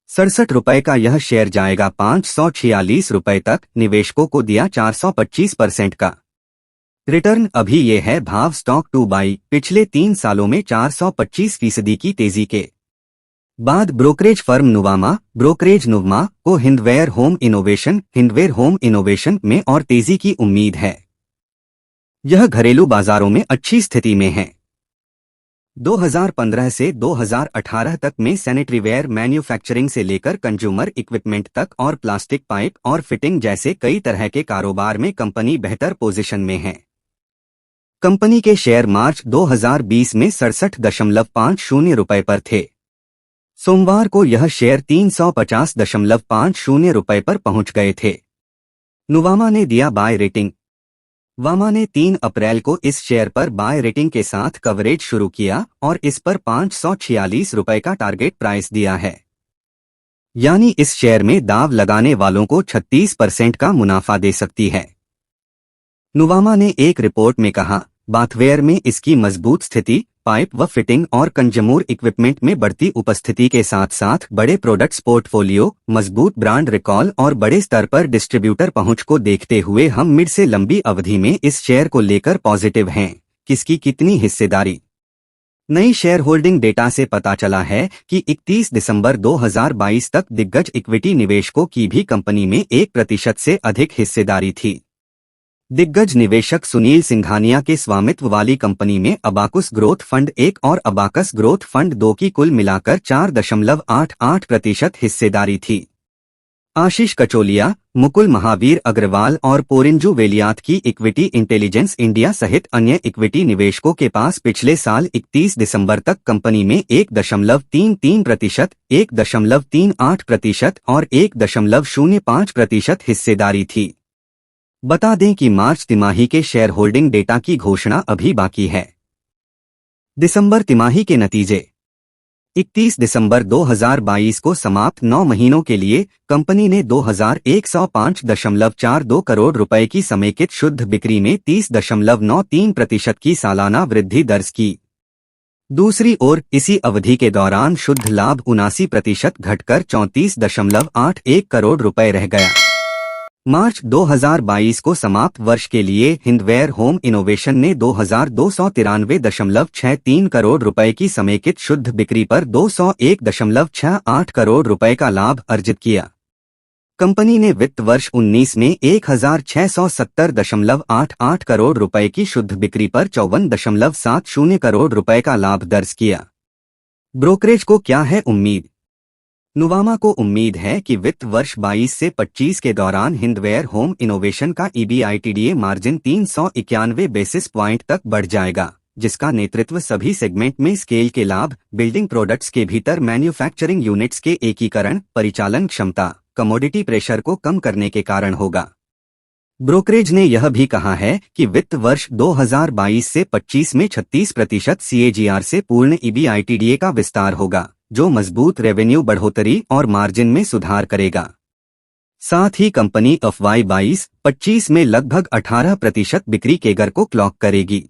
₹67 का यह शेयर जाएगा ₹546 तक। निवेशकों को दिया 425% का रिटर्न। अभी ये है भाव स्टॉक टू बाई। पिछले 3 सालों में 425% की तेजी के बाद ब्रोकरेज फर्म नुवामा को हिंदवेयर होम इनोवेशन में और तेजी की उम्मीद है। यह घरेलू बाजारों में अच्छी स्थिति में है। 2015 से 2018 तक में सैनिटरीवेयर मैन्युफैक्चरिंग से लेकर कंज्यूमर इक्विपमेंट तक और प्लास्टिक पाइप और फिटिंग जैसे कई तरह के कारोबार में कंपनी बेहतर पोजीशन में है। कंपनी के शेयर मार्च 2020 में ₹67.50 पर थे। सोमवार को यह शेयर ₹350.50 पर पहुंच गए थे। नुवामा ने दिया बाय रेटिंग। वामा ने 3 अप्रैल को इस शेयर पर बाय रेटिंग के साथ कवरेज शुरू किया और इस पर ₹546 का टारगेट प्राइस दिया है। यानी इस शेयर में दाव लगाने वालों को 36% का मुनाफा दे सकती है। नुवामा ने एक रिपोर्ट में कहा, बाथवेयर में इसकी मजबूत स्थिति, पाइप व फिटिंग और कंज्यूमर इक्विपमेंट में बढ़ती उपस्थिति के साथ साथ बड़े प्रोडक्ट्स पोर्टफोलियो, मजबूत ब्रांड रिकॉल और बड़े स्तर पर डिस्ट्रीब्यूटर पहुंच को देखते हुए हम मिड से लंबी अवधि में इस शेयर को लेकर पॉजिटिव हैं। किसकी कितनी हिस्सेदारी? नई शेयर होल्डिंग डेटा से पता चला है कि 31 दिसंबर 2022 तक दिग्गज इक्विटी निवेशकों की भी कंपनी में 1% से अधिक हिस्सेदारी थी। दिग्गज निवेशक सुनील सिंघानिया के स्वामित्व वाली कंपनी में अबाकुस ग्रोथ फंड 1 और अबाकस ग्रोथ फंड 2 की कुल मिलाकर 4.88% हिस्सेदारी थी। आशीष कचोलिया, मुकुल महावीर अग्रवाल और पोरिंजू वेलियात की इक्विटी इंटेलिजेंस इंडिया सहित अन्य इक्विटी निवेशकों के पास पिछले साल 31 दिसंबर तक कंपनी में 1.33%, 1.38% और 1.05% हिस्सेदारी थी। बता दें कि मार्च तिमाही के शेयर होल्डिंग डेटा की घोषणा अभी बाकी है। दिसंबर तिमाही के नतीजे। 31 दिसंबर 2022 को समाप्त 9 महीनों के लिए कंपनी ने 2105.42 करोड़ रुपए की समेकित शुद्ध बिक्री में 30.93% की सालाना वृद्धि दर्ज की। दूसरी ओर इसी अवधि के दौरान शुद्ध लाभ 79% घटकर 34.81 करोड़ रुपए रह गया। मार्च 2022 को समाप्त वर्ष के लिए हिंदवेयर होम इनोवेशन ने 2293.63 करोड़ रुपए की समेकित शुद्ध बिक्री पर 201.68 करोड़ रुपए का लाभ अर्जित किया। कंपनी ने वित्त वर्ष 19 में 1670.88 करोड़ रुपए की शुद्ध बिक्री पर 54.70 करोड़ रुपए का लाभ दर्ज किया। ब्रोकरेज को क्या है उम्मीद? नुवामा को उम्मीद है कि वित्त वर्ष 22 से 25 के दौरान हिंदवेयर होम इनोवेशन का EBITDA मार्जिन 391 बेसिस प्वाइंट तक बढ़ जाएगा, जिसका नेतृत्व सभी सेगमेंट में स्केल के लाभ, बिल्डिंग प्रोडक्ट्स के भीतर मैन्युफैक्चरिंग यूनिट्स के एकीकरण, परिचालन क्षमता, कमोडिटी प्रेशर को कम करने के कारण होगा। ब्रोकरेज ने यह भी कहा है कि वित्त वर्ष 2022 से 25 में 36% CAGR से पूर्ण EBITDA का विस्तार होगा, जो मजबूत रेवेन्यू बढ़ोतरी और मार्जिन में सुधार करेगा। साथ ही कंपनी FY 22-25 में लगभग 18% बिक्री केगर को क्लॉक करेगी।